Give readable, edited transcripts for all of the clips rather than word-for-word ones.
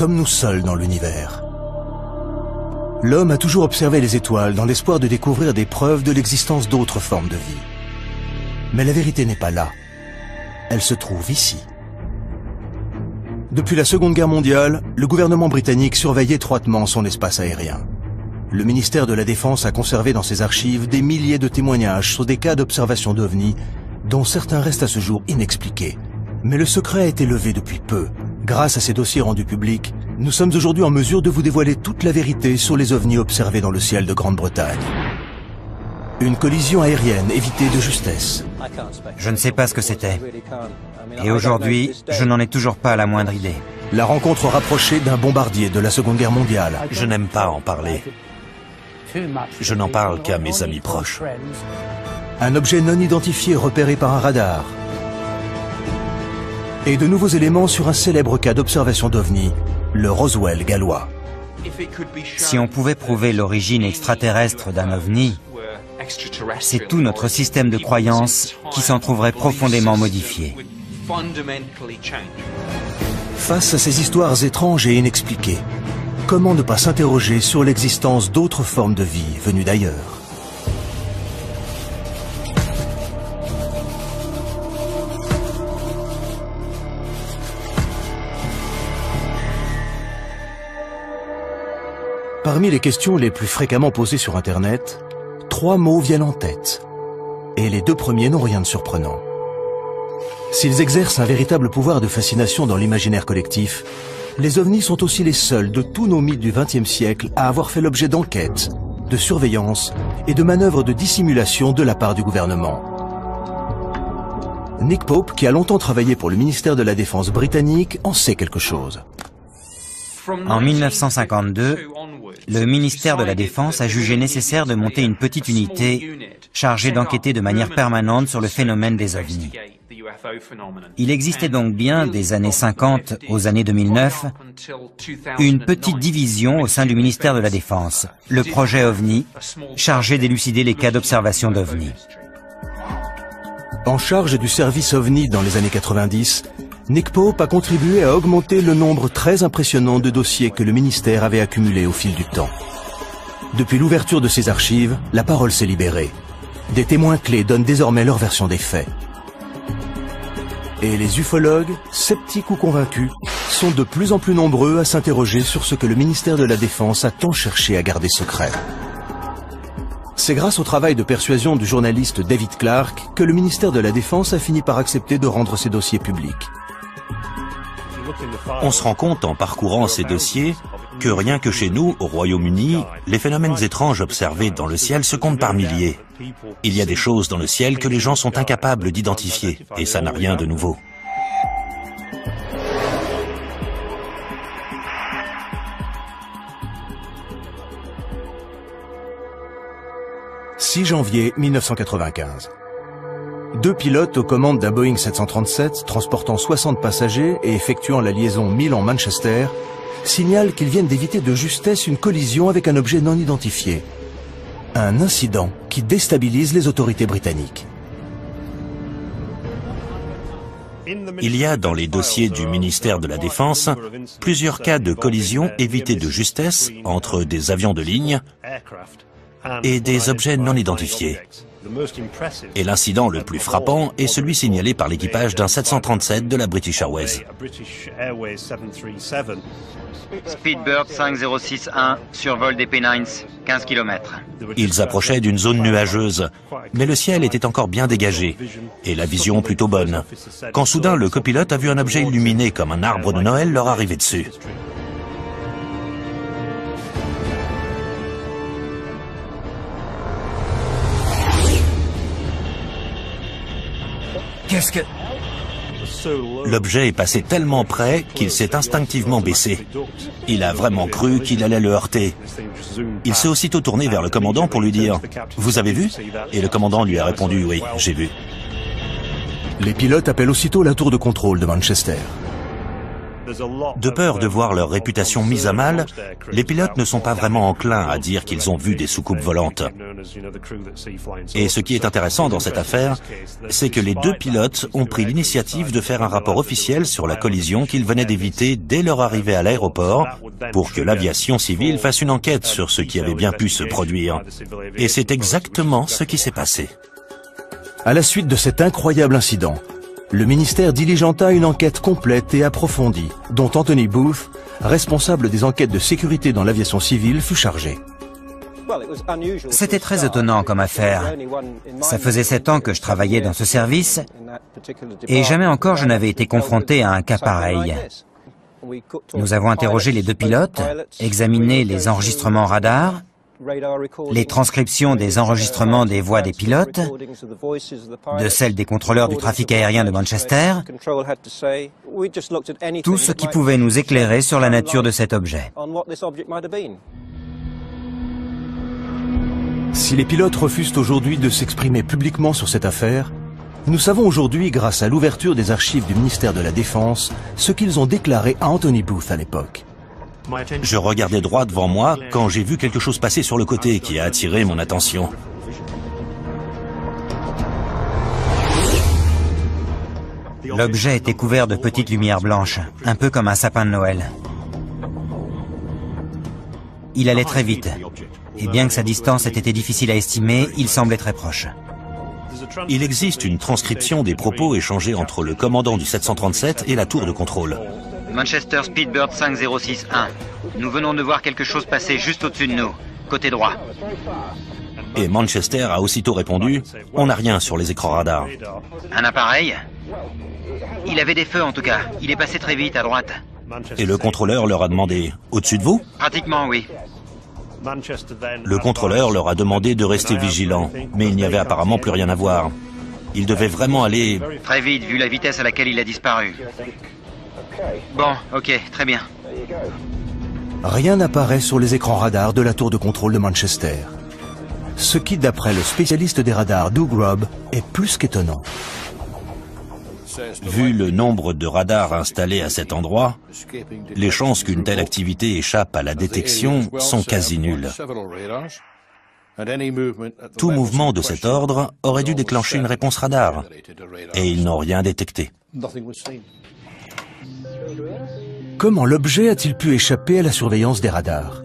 sommes-nous seuls dans l'univers? L'homme a toujours observé les étoiles dans l'espoir de découvrir des preuves de l'existence d'autres formes de vie. Mais la vérité n'est pas là. Elle se trouve ici. Depuis la Seconde Guerre mondiale, le gouvernement britannique surveille étroitement son espace aérien. Le ministère de la Défense a conservé dans ses archives des milliers de témoignages sur des cas d'observation d'OVNI, dont certains restent à ce jour inexpliqués. Mais le secret a été levé depuis peu. Grâce à ces dossiers rendus publics, nous sommes aujourd'hui en mesure de vous dévoiler toute la vérité sur les ovnis observés dans le ciel de Grande-Bretagne. Une collision aérienne évitée de justesse. Je ne sais pas ce que c'était. Et aujourd'hui, je n'en ai toujours pas la moindre idée. La rencontre rapprochée d'un bombardier de la Seconde Guerre mondiale. Je n'aime pas en parler. Je n'en parle qu'à mes amis proches. Un objet non identifié repéré par un radar. Et de nouveaux éléments sur un célèbre cas d'observation d'OVNI, le Roswell gallois. Si on pouvait prouver l'origine extraterrestre d'un OVNI, c'est tout notre système de croyances qui s'en trouverait profondément modifié. Face à ces histoires étranges et inexpliquées, comment ne pas s'interroger sur l'existence d'autres formes de vie venues d'ailleurs? Parmi les questions les plus fréquemment posées sur Internet, 3 mots viennent en tête. Et les 2 premiers n'ont rien de surprenant. S'ils exercent un véritable pouvoir de fascination dans l'imaginaire collectif, les ovnis sont aussi les seuls de tous nos mythes du XXe siècle à avoir fait l'objet d'enquêtes, de surveillance et de manœuvres de dissimulation de la part du gouvernement. Nick Pope, qui a longtemps travaillé pour le ministère de la Défense britannique, en sait quelque chose. En 1952, le ministère de la Défense a jugé nécessaire de monter une petite unité chargée d'enquêter de manière permanente sur le phénomène des ovnis. Il existait donc bien, des années 50 aux années 2009, une petite division au sein du ministère de la Défense, le projet OVNI, chargé d'élucider les cas d'observation d'OVNI. En charge du service OVNI dans les années 90, Nick Pope a contribué à augmenter le nombre très impressionnant de dossiers que le ministère avait accumulés au fil du temps. Depuis l'ouverture de ces archives, la parole s'est libérée. Des témoins clés donnent désormais leur version des faits. Et les ufologues, sceptiques ou convaincus, sont de plus en plus nombreux à s'interroger sur ce que le ministère de la Défense a tant cherché à garder secret. C'est grâce au travail de persuasion du journaliste David Clarke que le ministère de la Défense a fini par accepter de rendre ces dossiers publics. On se rend compte en parcourant ces dossiers que rien que chez nous, au Royaume-Uni, les phénomènes étranges observés dans le ciel se comptent par milliers. Il y a des choses dans le ciel que les gens sont incapables d'identifier, et ça n'a rien de nouveau. « 6 janvier 1995. 2 pilotes aux commandes d'un Boeing 737 transportant 60 passagers et effectuant la liaison Milan-Manchester signalent qu'ils viennent d'éviter de justesse une collision avec un objet non identifié. Un incident qui déstabilise les autorités britanniques. Il y a dans les dossiers du ministère de la Défense plusieurs cas de collision évités de justesse entre des avions de ligne et des objets non identifiés. Et l'incident le plus frappant est celui signalé par l'équipage d'un 737 de la British Airways. Speedbird 5061, survol des Pennines, 15 km. Ils approchaient d'une zone nuageuse, mais le ciel était encore bien dégagé, et la vision plutôt bonne, quand soudain le copilote a vu un objet illuminé comme un arbre de Noël leur arriver dessus. Qu'est-ce que... L'objet est passé tellement près qu'il s'est instinctivement baissé. Il a vraiment cru qu'il allait le heurter. Il s'est aussitôt tourné vers le commandant pour lui dire « Vous avez vu ?» Et le commandant lui a répondu « Oui, j'ai vu ». Les pilotes appellent aussitôt la tour de contrôle de Manchester. De peur de voir leur réputation mise à mal, les pilotes ne sont pas vraiment enclins à dire qu'ils ont vu des soucoupes volantes. Et ce qui est intéressant dans cette affaire, c'est que les deux pilotes ont pris l'initiative de faire un rapport officiel sur la collision qu'ils venaient d'éviter dès leur arrivée à l'aéroport, pour que l'aviation civile fasse une enquête sur ce qui avait bien pu se produire. Et c'est exactement ce qui s'est passé. À la suite de cet incroyable incident, le ministère diligenta une enquête complète et approfondie, dont Anthony Booth, responsable des enquêtes de sécurité dans l'aviation civile, fut chargé. C'était très étonnant comme affaire. Ça faisait 7 ans que je travaillais dans ce service et jamais encore je n'avais été confronté à un cas pareil. Nous avons interrogé les deux pilotes, examiné les enregistrements radars, les transcriptions des enregistrements des voix des pilotes, de celles des contrôleurs du trafic aérien de Manchester, tout ce qui pouvait nous éclairer sur la nature de cet objet. Si les pilotes refusent aujourd'hui de s'exprimer publiquement sur cette affaire, nous savons aujourd'hui, grâce à l'ouverture des archives du ministère de la Défense, ce qu'ils ont déclaré à Anthony Booth à l'époque. Je regardais droit devant moi quand j'ai vu quelque chose passer sur le côté qui a attiré mon attention. L'objet était couvert de petites lumières blanches, un peu comme un sapin de Noël. Il allait très vite, et bien que sa distance ait été difficile à estimer, il semblait très proche. Il existe une transcription des propos échangés entre le commandant du 737 et la tour de contrôle. Manchester Speedbird 5061. Nous venons de voir quelque chose passer juste au-dessus de nous, côté droit. Et Manchester a aussitôt répondu « On n'a rien sur les écrans radars ». Un appareil? Il avait des feux en tout cas. Il est passé très vite à droite. Et le contrôleur leur a demandé « Au-dessus de vous ?» Pratiquement, oui. Le contrôleur leur a demandé de rester vigilants, mais il n'y avait apparemment plus rien à voir. Ils devaient vraiment aller... Très vite, vu la vitesse à laquelle il a disparu. Bon, ok, très bien. Rien n'apparaît sur les écrans radars de la tour de contrôle de Manchester. Ce qui, d'après le spécialiste des radars Doug Robb, est plus qu'étonnant. Vu le nombre de radars installés à cet endroit, les chances qu'une telle activité échappe à la détection sont quasi nulles. Tout mouvement de cet ordre aurait dû déclencher une réponse radar, et ils n'ont rien détecté. Comment l'objet a-t-il pu échapper à la surveillance des radars?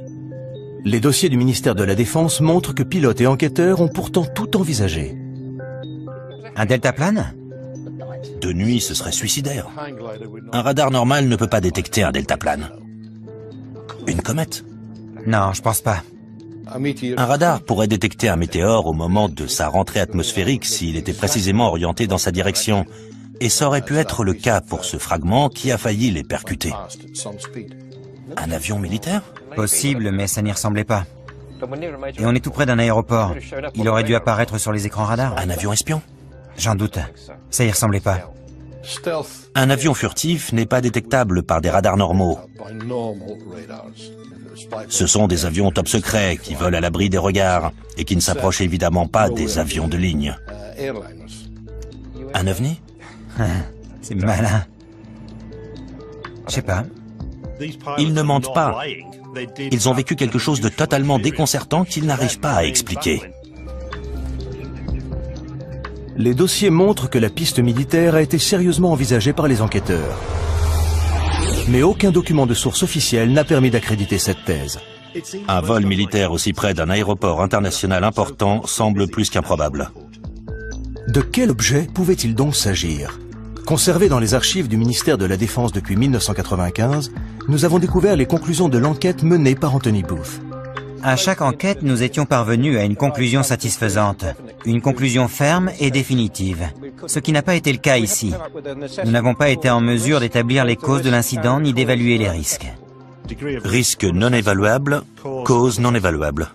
Les dossiers du ministère de la Défense montrent que pilotes et enquêteurs ont pourtant tout envisagé. Un deltaplane? De nuit, ce serait suicidaire. Un radar normal ne peut pas détecter un deltaplane. Une comète? Non, je pense pas. Un radar pourrait détecter un météore au moment de sa rentrée atmosphérique s'il était précisément orienté dans sa direction. Et ça aurait pu être le cas pour ce fragment qui a failli les percuter. Un avion militaire? Possible, mais ça n'y ressemblait pas. Et on est tout près d'un aéroport. Il aurait dû apparaître sur les écrans radars. Un avion espion? J'en doute. Ça y ressemblait pas. Un avion furtif n'est pas détectable par des radars normaux. Ce sont des avions top secrets qui volent à l'abri des regards et qui ne s'approchent évidemment pas des avions de ligne. Un ovni? C'est malin. Je sais pas. Ils ne mentent pas. Ils ont vécu quelque chose de totalement déconcertant qu'ils n'arrivent pas à expliquer. Les dossiers montrent que la piste militaire a été sérieusement envisagée par les enquêteurs. Mais aucun document de source officielle n'a permis d'accréditer cette thèse. Un vol militaire aussi près d'un aéroport international important semble plus qu'improbable. De quel objet pouvait-il donc s'agir? Conservé dans les archives du ministère de la Défense depuis 1995, nous avons découvert les conclusions de l'enquête menée par Anthony Booth. À chaque enquête, nous étions parvenus à une conclusion satisfaisante, une conclusion ferme et définitive, ce qui n'a pas été le cas ici. Nous n'avons pas été en mesure d'établir les causes de l'incident ni d'évaluer les risques. Risque non évaluable, cause non évaluable.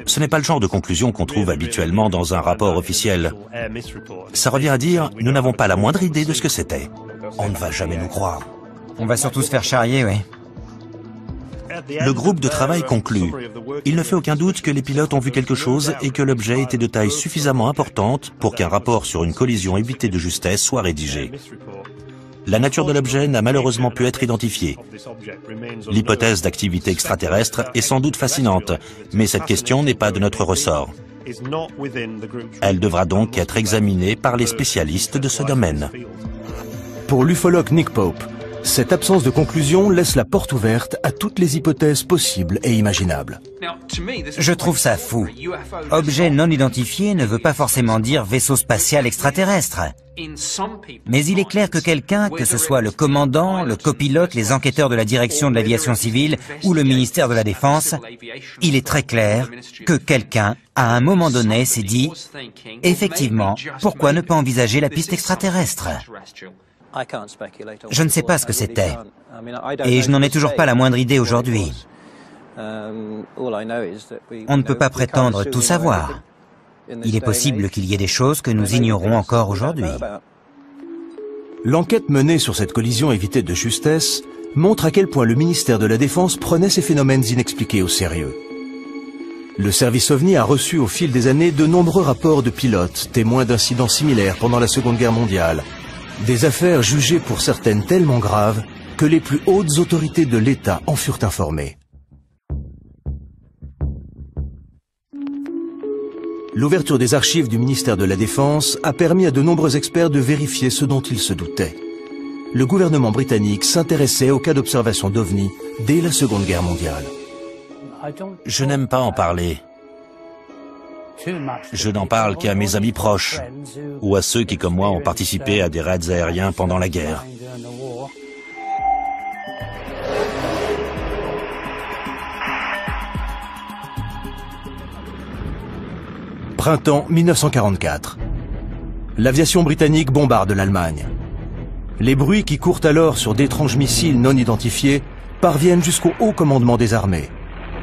Ce n'est pas le genre de conclusion qu'on trouve habituellement dans un rapport officiel. Ça revient à dire, nous n'avons pas la moindre idée de ce que c'était. On ne va jamais nous croire. On va surtout se faire charrier, oui. Le groupe de travail conclut. Il ne fait aucun doute que les pilotes ont vu quelque chose et que l'objet était de taille suffisamment importante pour qu'un rapport sur une collision évitée de justesse soit rédigé. La nature de l'objet n'a malheureusement pu être identifiée. L'hypothèse d'activité extraterrestre est sans doute fascinante, mais cette question n'est pas de notre ressort. Elle devra donc être examinée par les spécialistes de ce domaine. Pour l'ufologue Nick Pope, cette absence de conclusion laisse la porte ouverte à toutes les hypothèses possibles et imaginables. Je trouve ça fou. Objet non identifié ne veut pas forcément dire vaisseau spatial extraterrestre. Mais il est clair que quelqu'un, que ce soit le commandant, le copilote, les enquêteurs de la direction de l'aviation civile ou le ministère de la Défense, il est très clair que quelqu'un, à un moment donné, s'est dit « Effectivement, pourquoi ne pas envisager la piste extraterrestre ?» Je ne sais pas ce que c'était, et je n'en ai toujours pas la moindre idée aujourd'hui. On ne peut pas prétendre tout savoir. Il est possible qu'il y ait des choses que nous ignorons encore aujourd'hui. L'enquête menée sur cette collision évitée de justesse montre à quel point le ministère de la Défense prenait ces phénomènes inexpliqués au sérieux. Le service OVNI a reçu au fil des années de nombreux rapports de pilotes, témoins d'incidents similaires pendant la Seconde Guerre mondiale. Des affaires jugées pour certaines tellement graves que les plus hautes autorités de l'État en furent informées. L'ouverture des archives du ministère de la Défense a permis à de nombreux experts de vérifier ce dont ils se doutaient. Le gouvernement britannique s'intéressait aux cas d'observation d'OVNI dès la Seconde Guerre mondiale. Je n'aime pas en parler. Je n'en parle qu'à mes amis proches ou à ceux qui, comme moi, ont participé à des raids aériens pendant la guerre. Printemps 1944. L'aviation britannique bombarde l'Allemagne. Les bruits qui courent alors sur d'étranges missiles non identifiés parviennent jusqu'au haut commandement des armées.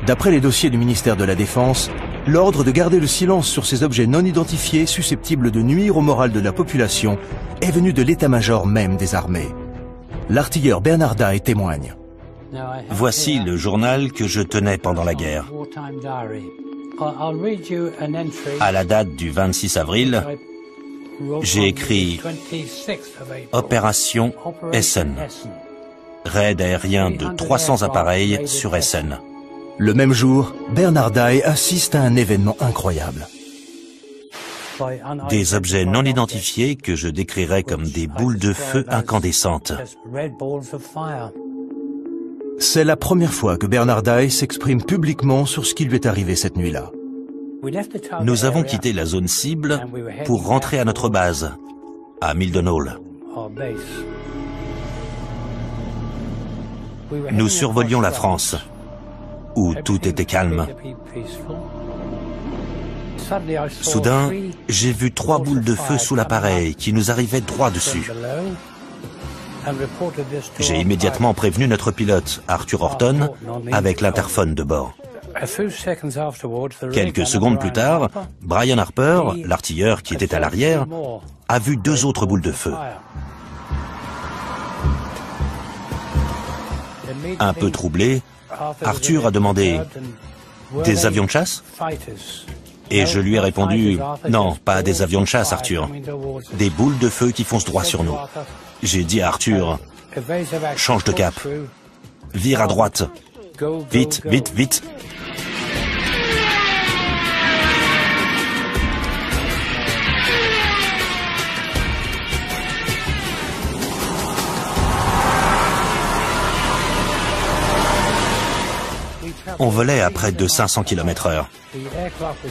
D'après les dossiers du ministère de la Défense, l'ordre de garder le silence sur ces objets non identifiés susceptibles de nuire au moral de la population est venu de l'état-major même des armées. L'artilleur Bernard Day témoigne. Voici le journal que je tenais pendant la guerre. À la date du 26 avril, j'ai écrit « Opération Essen ». Raid aérien de 300 appareils sur Essen. Le même jour, Bernard Day assiste à un événement incroyable. Des objets non identifiés que je décrirais comme des boules de feu incandescentes. C'est la première fois que Bernard Day s'exprime publiquement sur ce qui lui est arrivé cette nuit-là. Nous avons quitté la zone cible pour rentrer à notre base, à Mildenhall. Nous survolions la France, où tout était calme. Soudain, j'ai vu 3 boules de feu sous l'appareil qui nous arrivaient droit dessus. J'ai immédiatement prévenu notre pilote, Arthur Horton, avec l'interphone de bord. Quelques secondes plus tard, Brian Harper, l'artilleur qui était à l'arrière, a vu 2 autres boules de feu. Un peu troublé, Arthur a demandé « Des avions de chasse ?» Et je lui ai répondu « Non, pas des avions de chasse, Arthur. Des boules de feu qui foncent droit sur nous. » J'ai dit à Arthur « Change de cap. Vire à droite. Vite, vite, vite. » On volait à près de 500 km/h.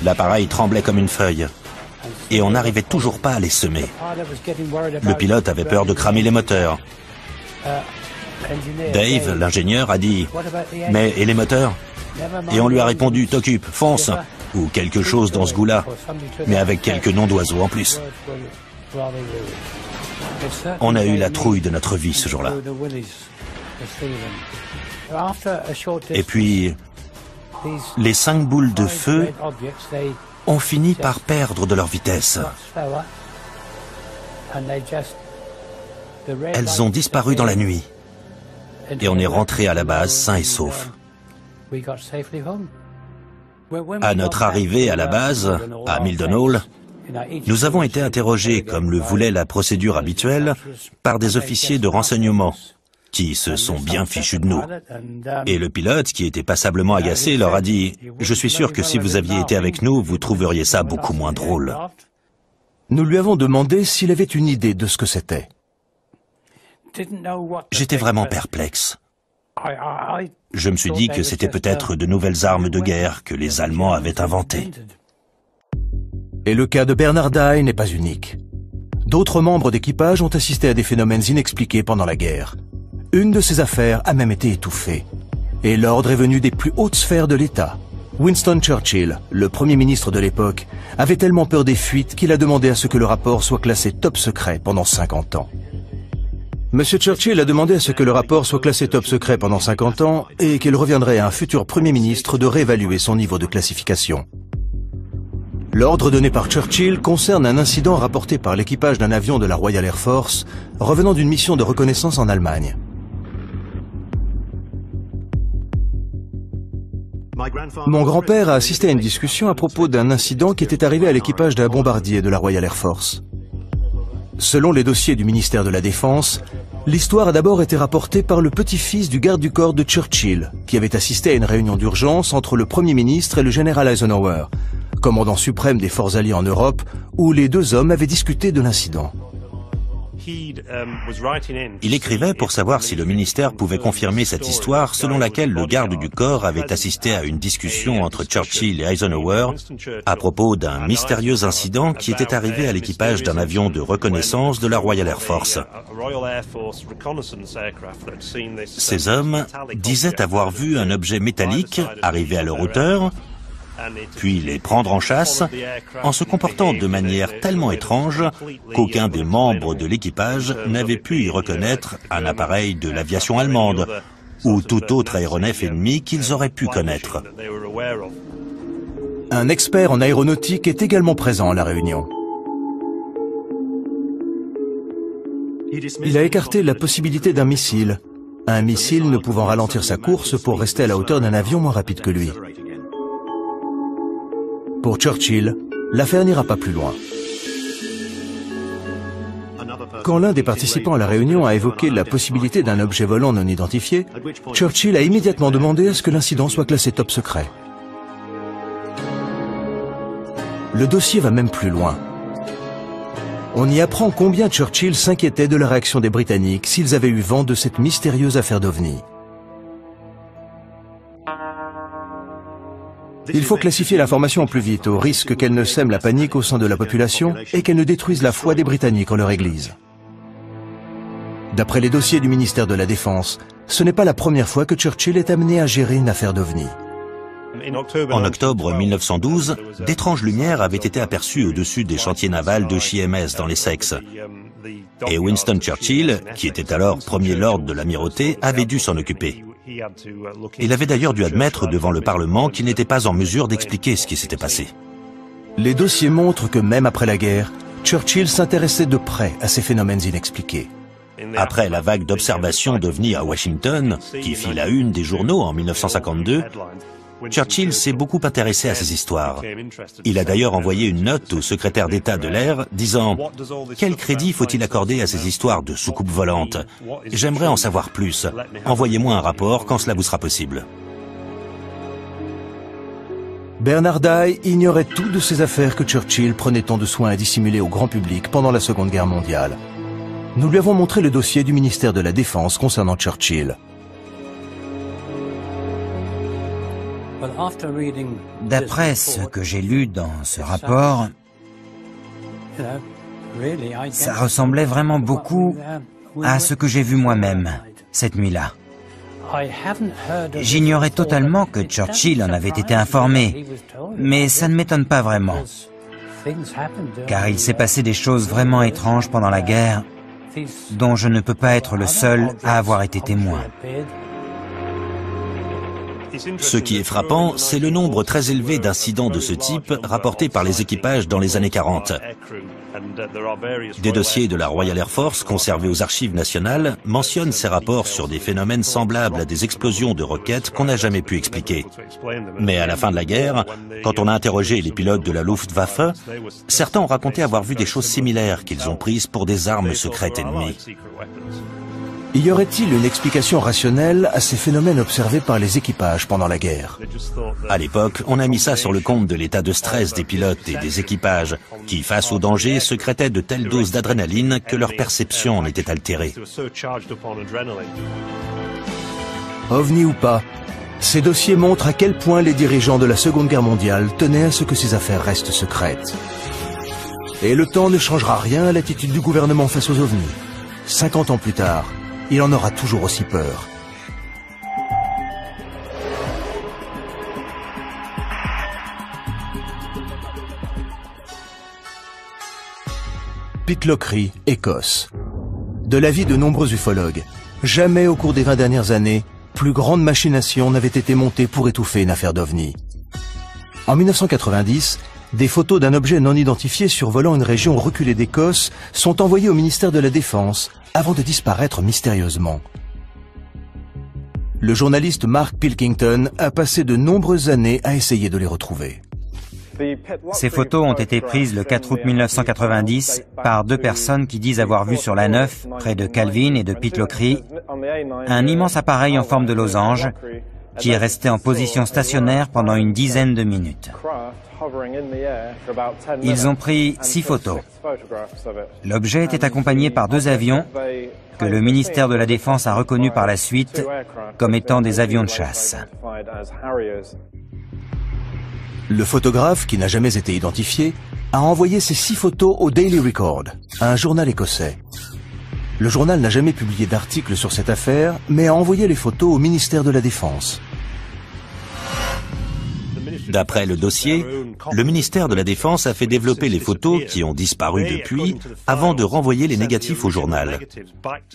L'appareil tremblait comme une feuille. Et on n'arrivait toujours pas à les semer. Le pilote avait peur de cramer les moteurs. Dave, l'ingénieur, a dit « Mais et les moteurs ?» Et on lui a répondu « T'occupe, fonce !» ou quelque chose dans ce goût-là, mais avec quelques noms d'oiseaux en plus. On a eu la trouille de notre vie ce jour-là. Et puis, les 5 boules de feu ont fini par perdre de leur vitesse. Elles ont disparu dans la nuit. Et on est rentré à la base sain et sauf. À notre arrivée à la base, à Mildenhall, Nous avons été interrogés, comme le voulait la procédure habituelle, par des officiers de renseignement, qui se sont bien fichus de nous. Et le pilote, qui était passablement agacé, leur a dit « Je suis sûr que si vous aviez été avec nous, vous trouveriez ça beaucoup moins drôle. » Nous lui avons demandé s'il avait une idée de ce que c'était. J'étais vraiment perplexe. Je me suis dit que c'était peut-être de nouvelles armes de guerre que les Allemands avaient inventées. Et le cas de Bernard Dye n'est pas unique. D'autres membres d'équipage ont assisté à des phénomènes inexpliqués pendant la guerre. Une de ces affaires a même été étouffée. Et l'ordre est venu des plus hautes sphères de l'État. Winston Churchill, le Premier ministre de l'époque, avait tellement peur des fuites qu'il a demandé à ce que le rapport soit classé top secret pendant 50 ans. Monsieur Churchill a demandé à ce que le rapport soit classé top secret pendant 50 ans et qu'il reviendrait à un futur Premier ministre de réévaluer son niveau de classification. L'ordre donné par Churchill concerne un incident rapporté par l'équipage d'un avion de la Royal Air Force revenant d'une mission de reconnaissance en Allemagne. Mon grand-père a assisté à une discussion à propos d'un incident qui était arrivé à l'équipage d'un bombardier de la Royal Air Force. Selon les dossiers du ministère de la Défense, l'histoire a d'abord été rapportée par le petit-fils du garde du corps de Churchill, qui avait assisté à une réunion d'urgence entre le Premier ministre et le général Eisenhower, commandant suprême des forces alliées en Europe, où les deux hommes avaient discuté de l'incident. Il écrivait pour savoir si le ministère pouvait confirmer cette histoire selon laquelle le garde du corps avait assisté à une discussion entre Churchill et Eisenhower à propos d'un mystérieux incident qui était arrivé à l'équipage d'un avion de reconnaissance de la Royal Air Force. Ces hommes disaient avoir vu un objet métallique arriver à leur hauteur, puis les prendre en chasse, en se comportant de manière tellement étrange qu'aucun des membres de l'équipage n'avait pu y reconnaître un appareil de l'aviation allemande ou tout autre aéronef ennemi qu'ils auraient pu connaître. Un expert en aéronautique est également présent à la réunion. Il a écarté la possibilité d'un missile, un missile ne pouvant ralentir sa course pour rester à la hauteur d'un avion moins rapide que lui. Pour Churchill, l'affaire n'ira pas plus loin. Quand l'un des participants à la réunion a évoqué la possibilité d'un objet volant non identifié, Churchill a immédiatement demandé à ce que l'incident soit classé top secret. Le dossier va même plus loin. On y apprend combien Churchill s'inquiétait de la réaction des Britanniques s'ils avaient eu vent de cette mystérieuse affaire d'OVNI. Il faut classifier l'information au plus vite, au risque qu'elle ne sème la panique au sein de la population et qu'elle ne détruise la foi des Britanniques en leur Église. D'après les dossiers du ministère de la Défense, ce n'est pas la première fois que Churchill est amené à gérer une affaire d'OVNI. En octobre 1912, d'étranges lumières avaient été aperçues au-dessus des chantiers navals de Chiemess dans l'Essex. Et Winston Churchill, qui était alors premier lord de l'amirauté, avait dû s'en occuper. Il avait d'ailleurs dû admettre devant le Parlement qu'il n'était pas en mesure d'expliquer ce qui s'était passé. Les dossiers montrent que même après la guerre, Churchill s'intéressait de près à ces phénomènes inexpliqués. Après la vague d'observations d'OVNI à Washington, qui fit la une des journaux en 1952, Churchill s'est beaucoup intéressé à ces histoires. Il a d'ailleurs envoyé une note au secrétaire d'État de l'air disant « Quel crédit faut-il accorder à ces histoires de soucoupes volantes? J'aimerais en savoir plus. Envoyez-moi un rapport quand cela vous sera possible. » Bernard Dye ignorait tout de ces affaires que Churchill prenait tant de soin à dissimuler au grand public pendant la Seconde Guerre mondiale. Nous lui avons montré le dossier du ministère de la Défense concernant Churchill. D'après ce que j'ai lu dans ce rapport, ça ressemblait vraiment beaucoup à ce que j'ai vu moi-même cette nuit-là. J'ignorais totalement que Churchill en avait été informé, mais ça ne m'étonne pas vraiment, car il s'est passé des choses vraiment étranges pendant la guerre, dont je ne peux pas être le seul à avoir été témoin. Ce qui est frappant, c'est le nombre très élevé d'incidents de ce type rapportés par les équipages dans les années 40. Des dossiers de la Royal Air Force conservés aux archives nationales mentionnent ces rapports sur des phénomènes semblables à des explosions de roquettes qu'on n'a jamais pu expliquer. Mais à la fin de la guerre, quand on a interrogé les pilotes de la Luftwaffe, certains ont raconté avoir vu des choses similaires qu'ils ont prises pour des armes secrètes ennemies. Y aurait-il une explication rationnelle à ces phénomènes observés par les équipages pendant la guerre? À l'époque, on a mis ça sur le compte de l'état de stress des pilotes et des équipages, qui, face au danger, secrétaient de telles doses d'adrénaline que leur perception en était altérée. OVNI ou pas, ces dossiers montrent à quel point les dirigeants de la Seconde Guerre mondiale tenaient à ce que ces affaires restent secrètes. Et le temps ne changera rien à l'attitude du gouvernement face aux OVNI. 50 ans plus tard, il en aura toujours aussi peur. Pitlochry, Écosse. De l'avis de nombreux ufologues, jamais au cours des 20 dernières années, plus grande machination n'avait été montée pour étouffer une affaire d'OVNI. En 1990, des photos d'un objet non identifié survolant une région reculée d'Écosse sont envoyées au ministère de la Défense avant de disparaître mystérieusement. Le journaliste Mark Pilkington a passé de nombreuses années à essayer de les retrouver. Ces photos ont été prises le 4 août 1990 par deux personnes qui disent avoir vu sur la 9, près de Calvin et de Pitlochry, un immense appareil en forme de losange qui est resté en position stationnaire pendant une dizaine de minutes. Ils ont pris 6 photos. L'objet était accompagné par 2 avions que le ministère de la Défense a reconnus par la suite comme étant des avions de chasse. Le photographe, qui n'a jamais été identifié, a envoyé ces 6 photos au Daily Record, un journal écossais. Le journal n'a jamais publié d'article sur cette affaire, mais a envoyé les photos au ministère de la Défense. D'après le dossier, le ministère de la Défense a fait développer les photos qui ont disparu depuis avant de renvoyer les négatifs au journal.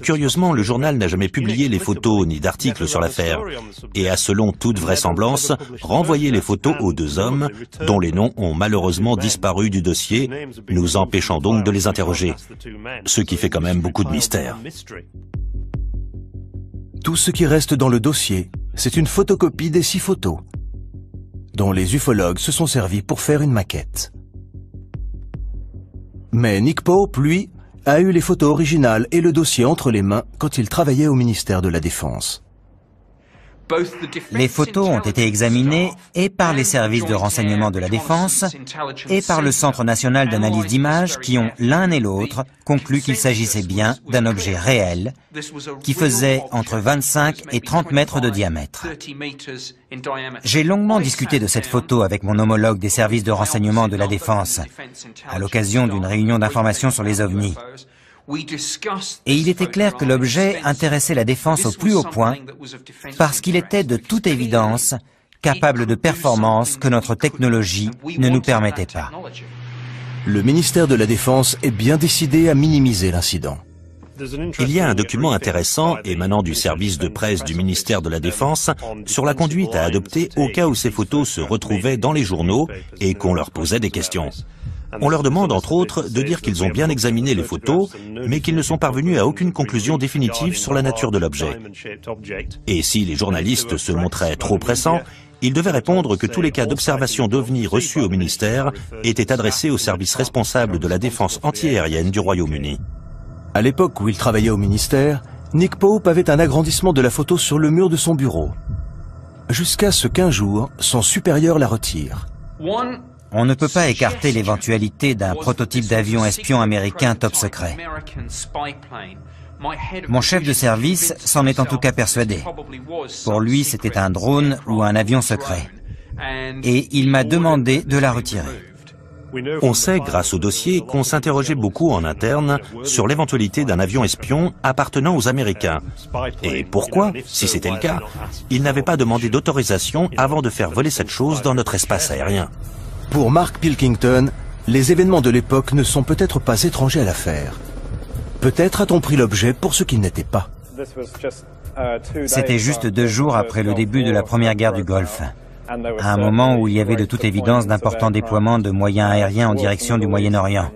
Curieusement, le journal n'a jamais publié les photos ni d'articles sur l'affaire et a, selon toute vraisemblance, renvoyé les photos aux 2 hommes dont les noms ont malheureusement disparu du dossier, nous empêchant donc de les interroger. Ce qui fait quand même beaucoup de mystère. Tout ce qui reste dans le dossier, c'est une photocopie des 6 photos, dont les ufologues se sont servis pour faire une maquette. Mais Nick Pope, lui, a eu les photos originales et le dossier entre les mains quand il travaillait au ministère de la Défense. Les photos ont été examinées et par les services de renseignement de la Défense et par le Centre national d'analyse d'images qui ont l'un et l'autre conclu qu'il s'agissait bien d'un objet réel qui faisait entre 25 et 30 mètres de diamètre. J'ai longuement discuté de cette photo avec mon homologue des services de renseignement de la Défense à l'occasion d'une réunion d'information sur les OVNI. Et il était clair que l'objet intéressait la Défense au plus haut point parce qu'il était de toute évidence capable de performances que notre technologie ne nous permettait pas. Le ministère de la Défense est bien décidé à minimiser l'incident. Il y a un document intéressant émanant du service de presse du ministère de la Défense sur la conduite à adopter au cas où ces photos se retrouvaient dans les journaux et qu'on leur posait des questions. On leur demande, entre autres, de dire qu'ils ont bien examiné les photos, mais qu'ils ne sont parvenus à aucune conclusion définitive sur la nature de l'objet. Et si les journalistes se montraient trop pressants, ils devaient répondre que tous les cas d'observation d'OVNI reçus au ministère étaient adressés au service responsable de la défense antiaérienne du Royaume-Uni. À l'époque où il travaillait au ministère, Nick Pope avait un agrandissement de la photo sur le mur de son bureau. Jusqu'à ce qu'un jour, son supérieur la retire. On ne peut pas écarter l'éventualité d'un prototype d'avion espion américain top secret. Mon chef de service s'en est en tout cas persuadé. Pour lui, c'était un drone ou un avion secret. Et il m'a demandé de la retirer. On sait, grâce au dossier, qu'on s'interrogeait beaucoup en interne sur l'éventualité d'un avion espion appartenant aux Américains. Et pourquoi, si c'était le cas, ils n'avaient pas demandé d'autorisation avant de faire voler cette chose dans notre espace aérien. Pour Mark Pilkington, les événements de l'époque ne sont peut-être pas étrangers à l'affaire. Peut-être a-t-on pris l'objet pour ce qu'il n'était pas. C'était juste 2 jours après le début de la première guerre du Golfe, à un moment où il y avait de toute évidence d'importants déploiements de moyens aériens en direction du Moyen-Orient.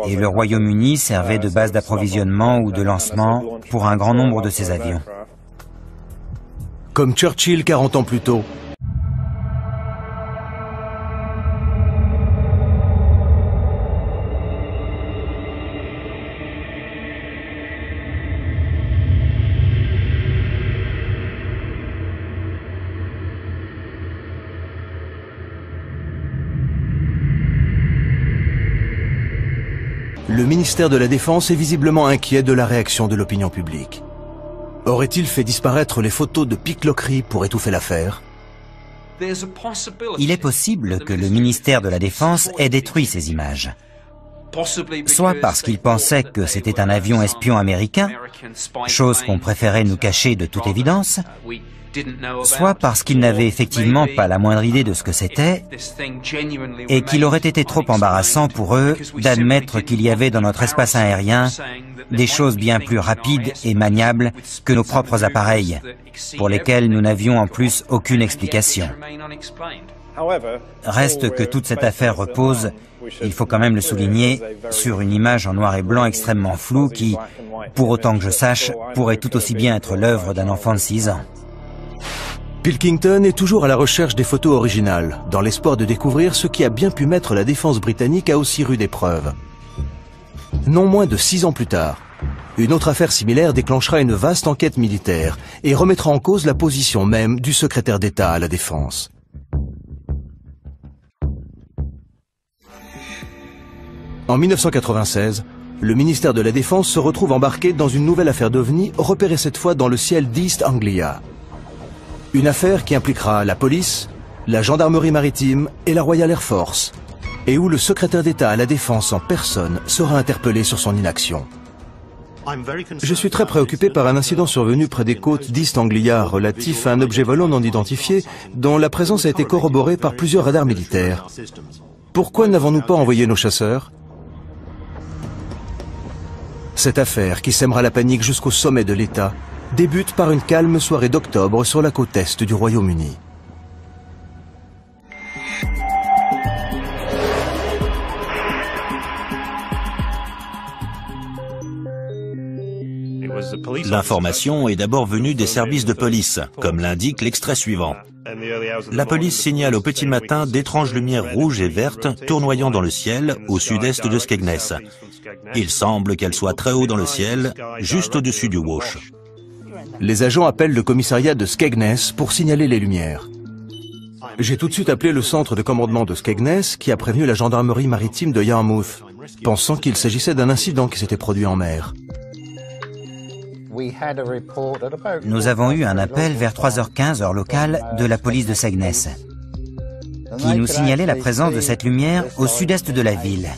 Et le Royaume-Uni servait de base d'approvisionnement ou de lancement pour un grand nombre de ces avions. Comme Churchill 40 ans plus tôt, le ministère de la Défense est visiblement inquiet de la réaction de l'opinion publique. Aurait-il fait disparaître les photos de pickloquerie pour étouffer l'affaire? Il est possible que le ministère de la Défense ait détruit ces images. Soit parce qu'il pensait que c'était un avion espion américain, chose qu'on préférait nous cacher de toute évidence, soit parce qu'ils n'avaient effectivement pas la moindre idée de ce que c'était et qu'il aurait été trop embarrassant pour eux d'admettre qu'il y avait dans notre espace aérien des choses bien plus rapides et maniables que nos propres appareils, pour lesquels nous n'avions en plus aucune explication. Reste que toute cette affaire repose, il faut quand même le souligner, sur une image en noir et blanc extrêmement floue qui, pour autant que je sache, pourrait tout aussi bien être l'œuvre d'un enfant de 6 ans. Pilkington est toujours à la recherche des photos originales, dans l'espoir de découvrir ce qui a bien pu mettre la défense britannique à aussi rude épreuve. Non moins de 6 ans plus tard, une autre affaire similaire déclenchera une vaste enquête militaire et remettra en cause la position même du secrétaire d'État à la Défense. En 1996, le ministère de la Défense se retrouve embarqué dans une nouvelle affaire d'OVNI, repérée cette fois dans le ciel d'East Anglia. Une affaire qui impliquera la police, la gendarmerie maritime et la Royal Air Force, et où le secrétaire d'État à la Défense en personne sera interpellé sur son inaction. Je suis très préoccupé par un incident survenu près des côtes d'East Anglia relatif à un objet volant non identifié dont la présence a été corroborée par plusieurs radars militaires. Pourquoi n'avons-nous pas envoyé nos chasseurs ? Cette affaire, qui sèmera la panique jusqu'au sommet de l'État, débute par une calme soirée d'octobre sur la côte est du Royaume-Uni. L'information est d'abord venue des services de police, comme l'indique l'extrait suivant. La police signale au petit matin d'étranges lumières rouges et vertes tournoyant dans le ciel au sud-est de Skegness. Il semble qu'elles soient très haut dans le ciel, juste au-dessus du Wash. Les agents appellent le commissariat de Skegness pour signaler les lumières. J'ai tout de suite appelé le centre de commandement de Skegness qui a prévenu la gendarmerie maritime de Yarmouth, pensant qu'il s'agissait d'un incident qui s'était produit en mer. Nous avons eu un appel vers 3h15 heure locale de la police de Skegness, qui nous signalait la présence de cette lumière au sud-est de la ville.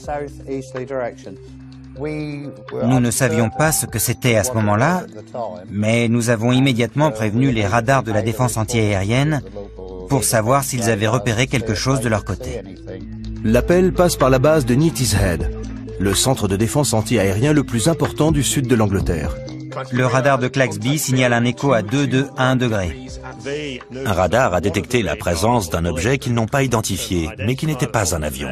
Nous ne savions pas ce que c'était à ce moment-là, mais nous avons immédiatement prévenu les radars de la défense antiaérienne pour savoir s'ils avaient repéré quelque chose de leur côté. L'appel passe par la base de Neatishead, le centre de défense antiaérien le plus important du sud de l'Angleterre. Le radar de Claxby signale un écho à 2,1 degrés. Un radar a détecté la présence d'un objet qu'ils n'ont pas identifié, mais qui n'était pas un avion.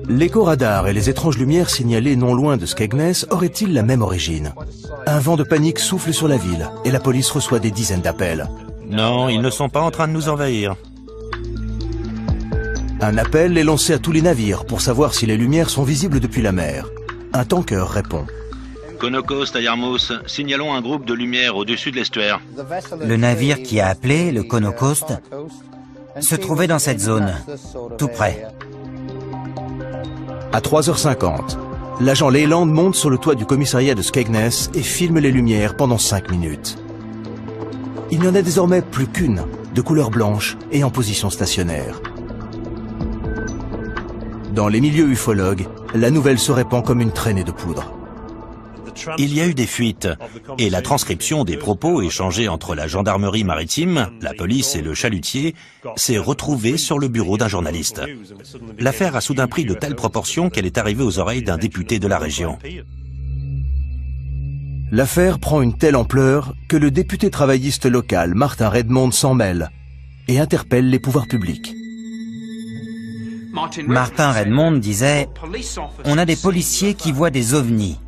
L'écho-radar et les étranges lumières signalées non loin de Skegness auraient-ils la même origine? Un vent de panique souffle sur la ville et la police reçoit des dizaines d'appels. Non, ils ne sont pas en train de nous envahir. Un appel est lancé à tous les navires pour savoir si les lumières sont visibles depuis la mer. Un tanker répond. Conocost à Yarmouth, signalons un groupe de lumières au-dessus de l'estuaire. Le navire qui a appelé, le Conocost, se trouvait dans cette zone, tout près. À 3h50, l'agent Leyland monte sur le toit du commissariat de Skegness et filme les lumières pendant 5 minutes. Il n'y en a désormais plus qu'une, de couleur blanche et en position stationnaire. Dans les milieux ufologues, la nouvelle se répand comme une traînée de poudre. Il y a eu des fuites, et la transcription des propos échangés entre la gendarmerie maritime, la police et le chalutier s'est retrouvée sur le bureau d'un journaliste. L'affaire a soudain pris de telles proportions qu'elle est arrivée aux oreilles d'un député de la région. L'affaire prend une telle ampleur que le député travailliste local, Martin Redmond, s'en mêle et interpelle les pouvoirs publics. Martin Redmond disait « On a des policiers qui voient des ovnis,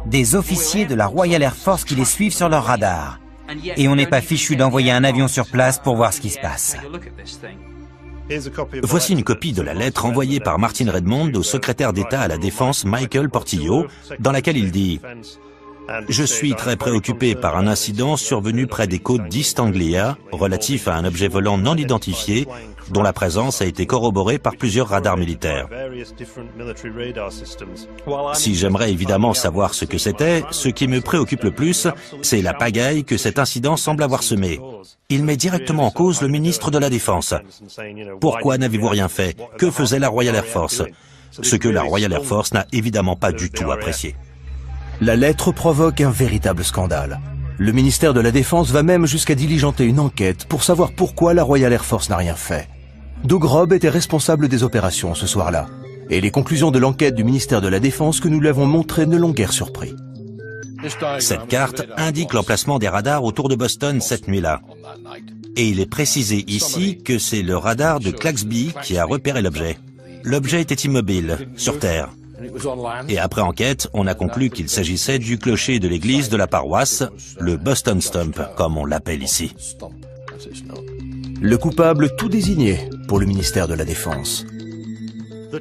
des officiers de la Royal Air Force qui les suivent sur leur radar, et on n'est pas fichu d'envoyer un avion sur place pour voir ce qui se passe. » Voici une copie de la lettre envoyée par Martin Redmond au secrétaire d'État à la Défense Michael Portillo, dans laquelle il dit « Je suis très préoccupé par un incident survenu près des côtes d'East Anglia, relatif à un objet volant non identifié, dont la présence a été corroborée par plusieurs radars militaires. Si j'aimerais évidemment savoir ce que c'était, ce qui me préoccupe le plus, c'est la pagaille que cet incident semble avoir semée. Il met directement en cause le ministre de la Défense. Pourquoi n'avez-vous rien fait? Que faisait la Royal Air Force? Ce que la Royal Air Force n'a évidemment pas du tout apprécié. La lettre provoque un véritable scandale. Le ministère de la Défense va même jusqu'à diligenter une enquête pour savoir pourquoi la Royal Air Force n'a rien fait. Doug Robb était responsable des opérations ce soir-là, et les conclusions de l'enquête du ministère de la Défense que nous lui avons montrées ne l'ont guère surpris. Cette carte indique l'emplacement des radars autour de Boston cette nuit-là. Et il est précisé ici que c'est le radar de Claxby qui a repéré l'objet. L'objet était immobile, sur Terre. Et après enquête, on a conclu qu'il s'agissait du clocher de l'église de la paroisse, le Boston Stump, comme on l'appelle ici. Le coupable tout désigné pour le ministère de la Défense.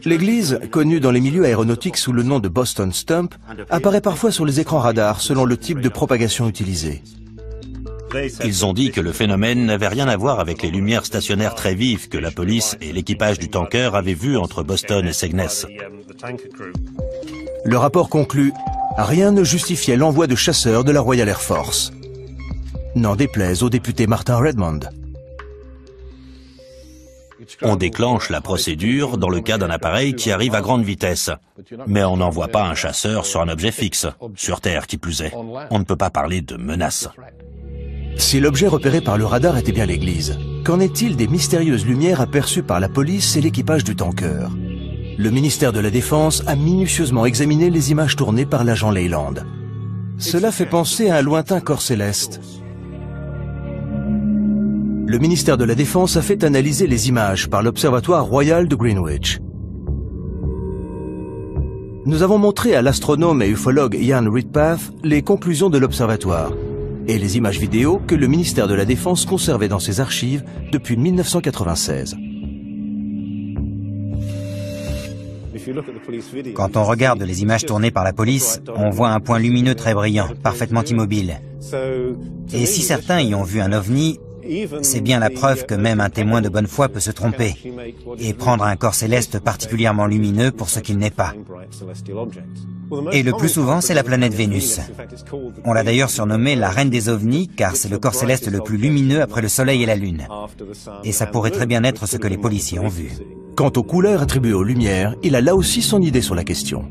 L'église, connue dans les milieux aéronautiques sous le nom de Boston Stump, apparaît parfois sur les écrans radars selon le type de propagation utilisé. Ils ont dit que le phénomène n'avait rien à voir avec les lumières stationnaires très vives que la police et l'équipage du tanker avaient vues entre Boston et Skegness. Le rapport conclut « Rien ne justifiait l'envoi de chasseurs de la Royal Air Force ». N'en déplaise au député Martin Redmond. On déclenche la procédure dans le cas d'un appareil qui arrive à grande vitesse. Mais on n'envoie pas un chasseur sur un objet fixe, sur Terre qui plus est. On ne peut pas parler de menace. Si l'objet repéré par le radar était bien l'église, qu'en est-il des mystérieuses lumières aperçues par la police et l'équipage du tanker? Le ministère de la Défense a minutieusement examiné les images tournées par l'agent Leyland. Cela fait penser à un lointain corps céleste. Le ministère de la Défense a fait analyser les images par l'Observatoire royal de Greenwich. Nous avons montré à l'astronome et ufologue Ian Redpath les conclusions de l'Observatoire et les images vidéo que le ministère de la Défense conservait dans ses archives depuis 1996. Quand on regarde les images tournées par la police, on voit un point lumineux très brillant, parfaitement immobile. Et si certains y ont vu un ovni, c'est bien la preuve que même un témoin de bonne foi peut se tromper et prendre un corps céleste particulièrement lumineux pour ce qu'il n'est pas. Et le plus souvent, c'est la planète Vénus. On l'a d'ailleurs surnommée la reine des ovnis, car c'est le corps céleste le plus lumineux après le Soleil et la Lune. Et ça pourrait très bien être ce que les policiers ont vu. Quant aux couleurs attribuées aux lumières, il a là aussi son idée sur la question.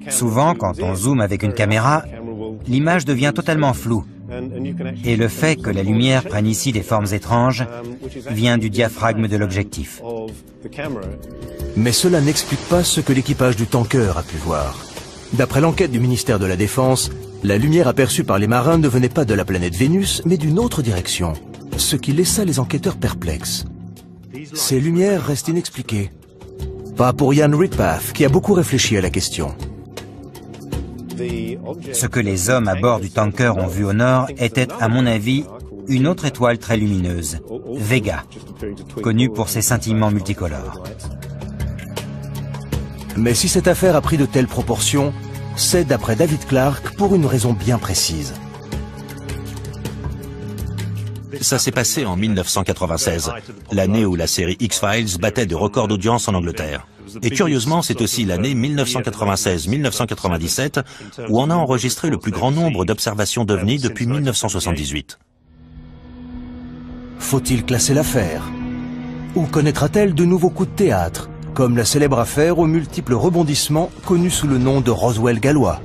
Souvent, quand on zoome avec une caméra, l'image devient totalement floue. Et le fait que la lumière prenne ici des formes étranges vient du diaphragme de l'objectif. Mais cela n'explique pas ce que l'équipage du tanker a pu voir. D'après l'enquête du ministère de la Défense, la lumière aperçue par les marins ne venait pas de la planète Vénus, mais d'une autre direction, ce qui laissa les enquêteurs perplexes. Ces lumières restent inexpliquées. Pas pour Ian Redpath, qui a beaucoup réfléchi à la question. Ce que les hommes à bord du tanker ont vu au nord était, à mon avis, une autre étoile très lumineuse, Vega, connue pour ses scintillements multicolores. Mais si cette affaire a pris de telles proportions, c'est d'après David Clarke pour une raison bien précise. Ça s'est passé en 1996, l'année où la série X-Files battait des records d'audience en Angleterre. Et curieusement, c'est aussi l'année 1996-1997 où on a enregistré le plus grand nombre d'observations d'OVNI depuis 1978. Faut-il classer l'affaire? Ou connaîtra-t-elle de nouveaux coups de théâtre, comme la célèbre affaire aux multiples rebondissements connue sous le nom de Roswell gallois?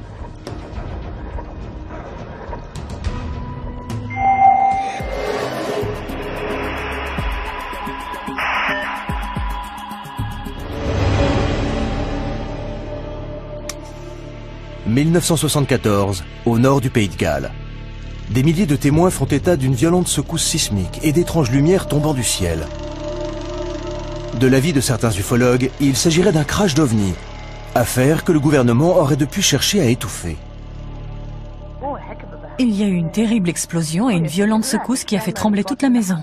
1974, au nord du Pays de Galles. Des milliers de témoins font état d'une violente secousse sismique et d'étranges lumières tombant du ciel. De l'avis de certains ufologues, il s'agirait d'un crash d'OVNI, affaire que le gouvernement aurait depuis cherché à étouffer. Il y a eu une terrible explosion et une violente secousse qui a fait trembler toute la maison.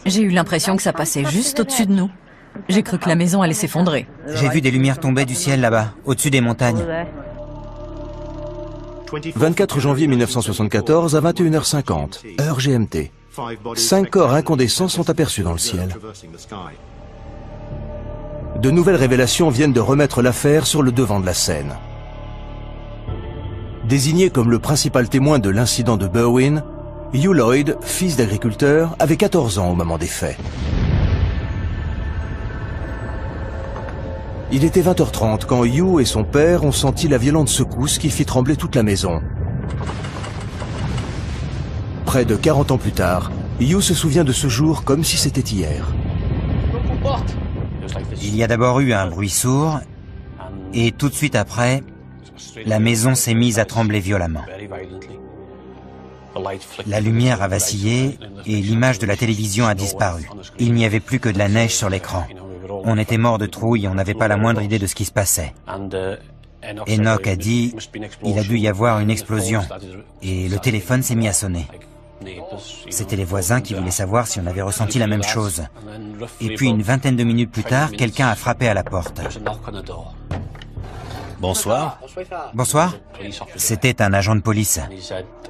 J'ai eu l'impression que ça passait juste au-dessus de nous. J'ai cru que la maison allait s'effondrer. J'ai vu des lumières tomber du ciel là-bas, au-dessus des montagnes. 24 janvier 1974 à 21h50, heure GMT. 5 corps incandescents sont aperçus dans le ciel. De nouvelles révélations viennent de remettre l'affaire sur le devant de la scène. Désigné comme le principal témoin de l'incident de Berwyn, Hugh Lloyd, fils d'agriculteur, avait 14 ans au moment des faits. Il était 20h30 quand Hugh et son père ont senti la violente secousse qui fit trembler toute la maison. Près de 40 ans plus tard, Hugh se souvient de ce jour comme si c'était hier. Il y a d'abord eu un bruit sourd, et tout de suite après, la maison s'est mise à trembler violemment. La lumière a vacillé et l'image de la télévision a disparu. Il n'y avait plus que de la neige sur l'écran. On était mort de trouille et on n'avait pas la moindre idée de ce qui se passait. Enoch a dit, il a dû y avoir une explosion, et le téléphone s'est mis à sonner. C'étaient les voisins qui voulaient savoir si on avait ressenti la même chose. Et puis une vingtaine de minutes plus tard, quelqu'un a frappé à la porte. Bonsoir. Bonsoir. C'était un agent de police.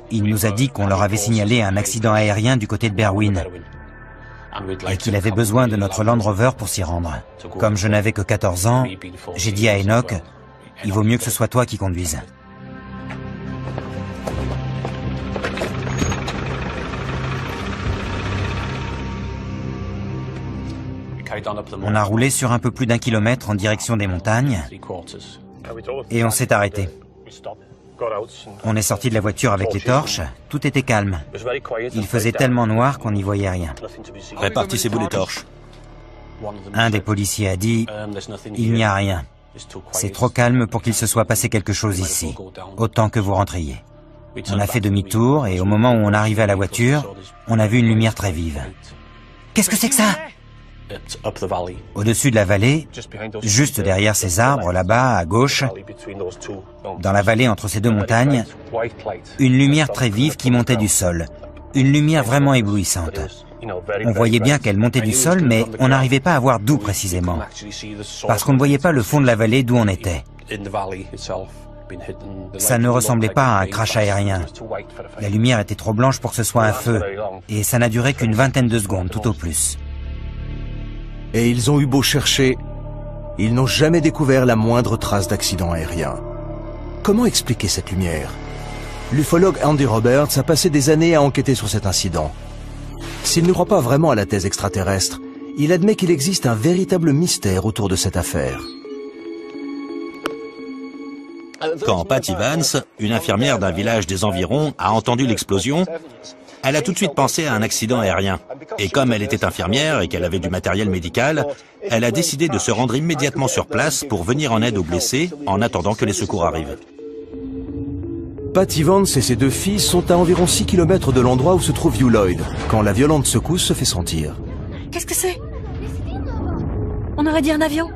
Il nous a dit qu'on leur avait signalé un accident aérien du côté de Berwyn et qu'il avait besoin de notre Land Rover pour s'y rendre. Comme je n'avais que 14 ans, j'ai dit à Enoch, il vaut mieux que ce soit toi qui conduise. On a roulé sur un peu plus d'1 kilomètre en direction des montagnes et on s'est arrêté. On est sorti de la voiture avec les torches, tout était calme. Il faisait tellement noir qu'on n'y voyait rien. Répartissez-vous les torches. Un des policiers a dit, il n'y a rien. C'est trop calme pour qu'il se soit passé quelque chose ici. Autant que vous rentriez. On a fait demi-tour et au moment où on arrivait à la voiture, on a vu une lumière très vive. Qu'est-ce que c'est que ça ? Au-dessus de la vallée, juste derrière ces arbres, là-bas, à gauche, dans la vallée entre ces deux montagnes, une lumière très vive qui montait du sol. Une lumière vraiment éblouissante. On voyait bien qu'elle montait du sol, mais on n'arrivait pas à voir d'où précisément. Parce qu'on ne voyait pas le fond de la vallée d'où on était. Ça ne ressemblait pas à un crash aérien. La lumière était trop blanche pour que ce soit un feu, et ça n'a duré qu'une vingtaine de secondes, tout au plus. Et ils ont eu beau chercher, ils n'ont jamais découvert la moindre trace d'accident aérien. Comment expliquer cette lumière? L'ufologue Andy Roberts a passé des années à enquêter sur cet incident. S'il ne croit pas vraiment à la thèse extraterrestre, il admet qu'il existe un véritable mystère autour de cette affaire. Quand Patty Vance, une infirmière d'un village des environs, a entendu l'explosion, elle a tout de suite pensé à un accident aérien. Et comme elle était infirmière et qu'elle avait du matériel médical, elle a décidé de se rendre immédiatement sur place pour venir en aide aux blessés en attendant que les secours arrivent. Patty Vance et ses deux filles sont à environ 6 km de l'endroit où se trouve Hugh Lloyd, quand la violente secousse se fait sentir. Qu'est-ce que c'est? On aurait dit un avion.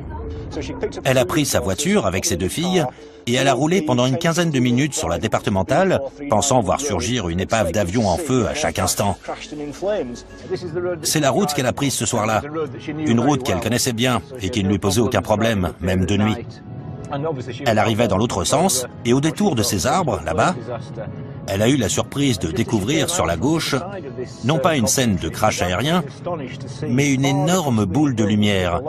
Elle a pris sa voiture avec ses deux filles et elle a roulé pendant une quinzaine de minutes sur la départementale, pensant voir surgir une épave d'avion en feu à chaque instant. C'est la route qu'elle a prise ce soir-là, une route qu'elle connaissait bien et qui ne lui posait aucun problème, même de nuit. Elle arrivait dans l'autre sens et au détour de ces arbres, là-bas, elle a eu la surprise de découvrir sur la gauche, non pas une scène de crash aérien, mais une énorme boule de lumière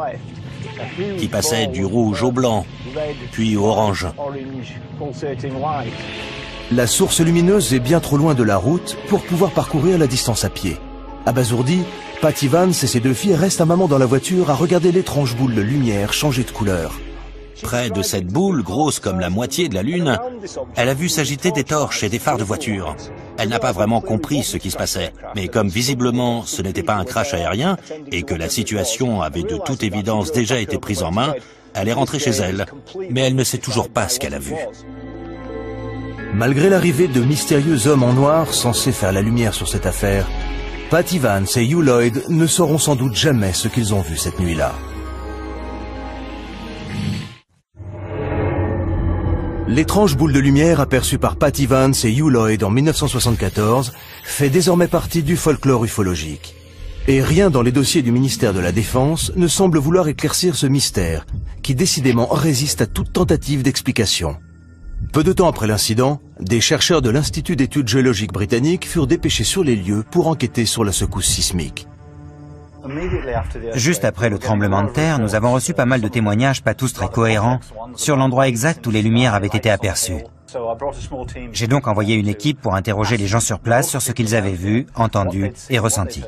qui passait du rouge au blanc, puis au orange. La source lumineuse est bien trop loin de la route pour pouvoir parcourir la distance à pied. Abasourdie, Patty Vance et ses deux filles restent un moment dans la voiture à regarder l'étrange boule de lumière changer de couleur. Près de cette boule, grosse comme la moitié de la Lune, elle a vu s'agiter des torches et des phares de voiture. Elle n'a pas vraiment compris ce qui se passait, mais comme visiblement ce n'était pas un crash aérien et que la situation avait de toute évidence déjà été prise en main, Elle est rentrée chez elle, mais elle ne sait toujours pas ce qu'elle a vu. Malgré l'arrivée de mystérieux hommes en noir censés faire la lumière sur cette affaire, Patty Vance et Hugh Lloyd ne sauront sans doute jamais ce qu'ils ont vu cette nuit-là. L'étrange boule de lumière aperçue par Patty Vance et Hugh Lloyd en 1974 fait désormais partie du folklore ufologique. Et rien dans les dossiers du ministère de la Défense ne semble vouloir éclaircir ce mystère, qui décidément résiste à toute tentative d'explication. Peu de temps après l'incident, des chercheurs de l'Institut d'études géologiques britanniques furent dépêchés sur les lieux pour enquêter sur la secousse sismique. Juste après le tremblement de terre, nous avons reçu pas mal de témoignages, pas tous très cohérents, sur l'endroit exact où les lumières avaient été aperçues. J'ai donc envoyé une équipe pour interroger les gens sur place sur ce qu'ils avaient vu, entendu et ressenti.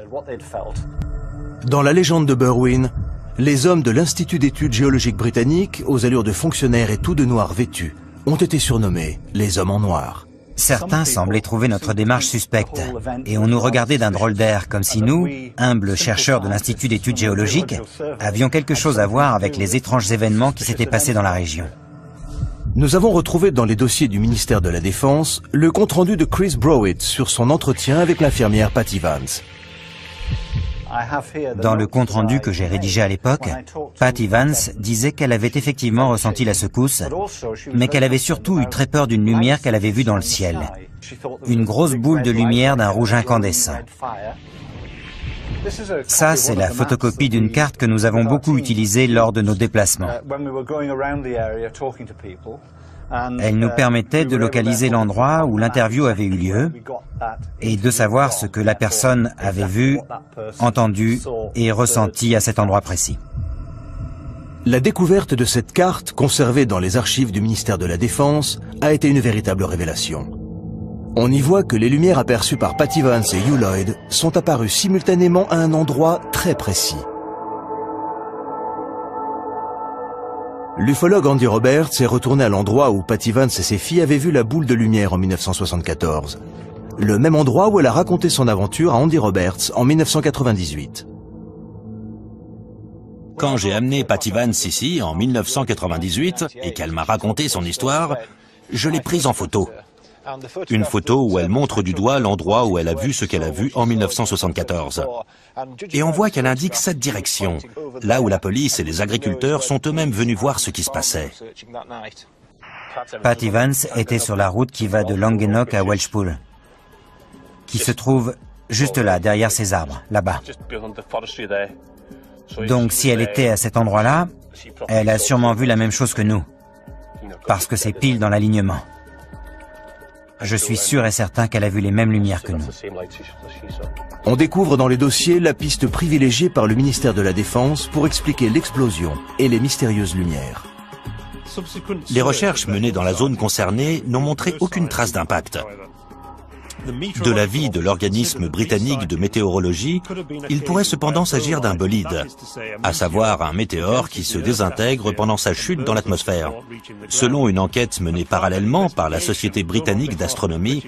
Dans la légende de Berwyn, les hommes de l'Institut d'études géologiques britanniques, aux allures de fonctionnaires et tout de noir vêtus, ont été surnommés les hommes en noir. Certains semblaient trouver notre démarche suspecte et on nous regardait d'un drôle d'air, comme si nous, humbles chercheurs de l'Institut d'études géologiques, avions quelque chose à voir avec les étranges événements qui s'étaient passés dans la région. Nous avons retrouvé dans les dossiers du ministère de la Défense le compte-rendu de Chris Browett sur son entretien avec l'infirmière Patty Vance. Dans le compte-rendu que j'ai rédigé à l'époque, Patty Vance disait qu'elle avait effectivement ressenti la secousse, mais qu'elle avait surtout eu très peur d'une lumière qu'elle avait vue dans le ciel. Une grosse boule de lumière d'un rouge incandescent. Ça, c'est la photocopie d'une carte que nous avons beaucoup utilisée lors de nos déplacements. Elle nous permettait de localiser l'endroit où l'interview avait eu lieu et de savoir ce que la personne avait vu, entendu et ressenti à cet endroit précis. La découverte de cette carte, conservée dans les archives du ministère de la Défense, a été une véritable révélation. On y voit que les lumières aperçues par Patty Vance et Hugh Lloyd sont apparues simultanément à un endroit très précis. L'ufologue Andy Roberts est retourné à l'endroit où Patty Vance et ses filles avaient vu la boule de lumière en 1974. Le même endroit où elle a raconté son aventure à Andy Roberts en 1998. Quand j'ai amené Patty Vance ici en 1998 et qu'elle m'a raconté son histoire, je l'ai prise en photo. Une photo où elle montre du doigt l'endroit où elle a vu ce qu'elle a vu en 1974. Et on voit qu'elle indique cette direction, là où la police et les agriculteurs sont eux-mêmes venus voir ce qui se passait. Patty Vance était sur la route qui va de Langennock à Welshpool, qui se trouve juste là, derrière ces arbres, là-bas. Donc si elle était à cet endroit-là, elle a sûrement vu la même chose que nous, parce que c'est pile dans l'alignement. Je suis sûr et certain qu'elle a vu les mêmes lumières que nous. On découvre dans les dossiers la piste privilégiée par le ministère de la Défense pour expliquer l'explosion et les mystérieuses lumières. Les recherches menées dans la zone concernée n'ont montré aucune trace d'impact. De l'avis de l'organisme britannique de météorologie, il pourrait cependant s'agir d'un bolide, à savoir un météore qui se désintègre pendant sa chute dans l'atmosphère. Selon une enquête menée parallèlement par la Société britannique d'astronomie,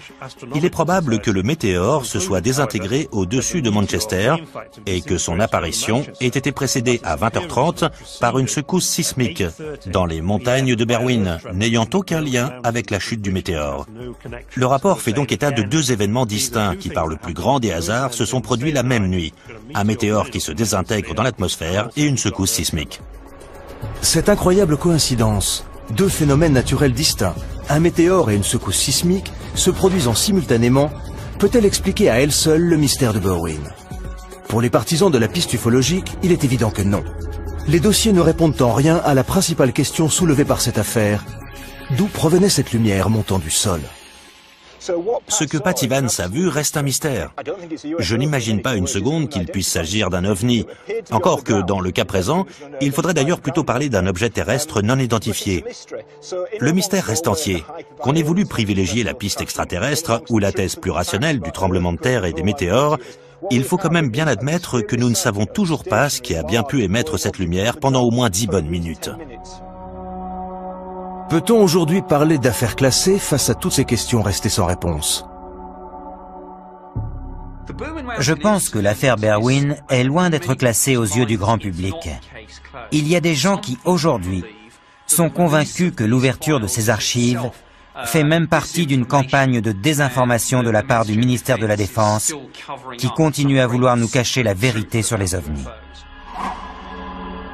il est probable que le météore se soit désintégré au-dessus de Manchester et que son apparition ait été précédée à 20h30 par une secousse sismique dans les montagnes de Berwyn, n'ayant aucun lien avec la chute du météore. Le rapport fait donc état de deux événements distincts qui, par le plus grand des hasards, se sont produits la même nuit. Un météore qui se désintègre dans l'atmosphère et une secousse sismique. Cette incroyable coïncidence, deux phénomènes naturels distincts, un météore et une secousse sismique, se produisant simultanément, peut-elle expliquer à elle seule le mystère de Berwyn? Pour les partisans de la piste ufologique, il est évident que non. Les dossiers ne répondent en rien à la principale question soulevée par cette affaire. D'où provenait cette lumière montant du sol? Ce que Patty Vance a vu reste un mystère. Je n'imagine pas une seconde qu'il puisse s'agir d'un ovni. Encore que, dans le cas présent, il faudrait d'ailleurs plutôt parler d'un objet terrestre non identifié. Le mystère reste entier. Qu'on ait voulu privilégier la piste extraterrestre ou la thèse plus rationnelle du tremblement de terre et des météores, il faut quand même bien admettre que nous ne savons toujours pas ce qui a bien pu émettre cette lumière pendant au moins 10 bonnes minutes. Peut-on aujourd'hui parler d'affaires classées face à toutes ces questions restées sans réponse? Je pense que l'affaire Berwyn est loin d'être classée aux yeux du grand public. Il y a des gens qui, aujourd'hui, sont convaincus que l'ouverture de ces archives fait même partie d'une campagne de désinformation de la part du ministère de la Défense qui continue à vouloir nous cacher la vérité sur les ovnis.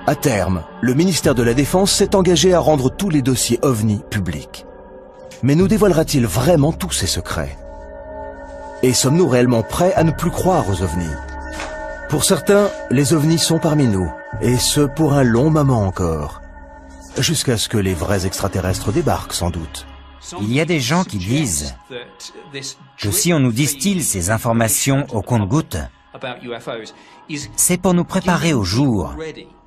À terme, le ministère de la Défense s'est engagé à rendre tous les dossiers OVNI publics. Mais nous dévoilera-t-il vraiment tous ses secrets? Et sommes-nous réellement prêts à ne plus croire aux ovnis? Pour certains, les ovnis sont parmi nous, et ce pour un long moment encore. Jusqu'à ce que les vrais extraterrestres débarquent, sans doute. Il y a des gens qui disent que si on nous distille ces informations au compte-gouttes, c'est pour nous préparer au jour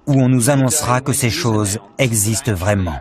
où on nous annoncera que ces choses existent vraiment.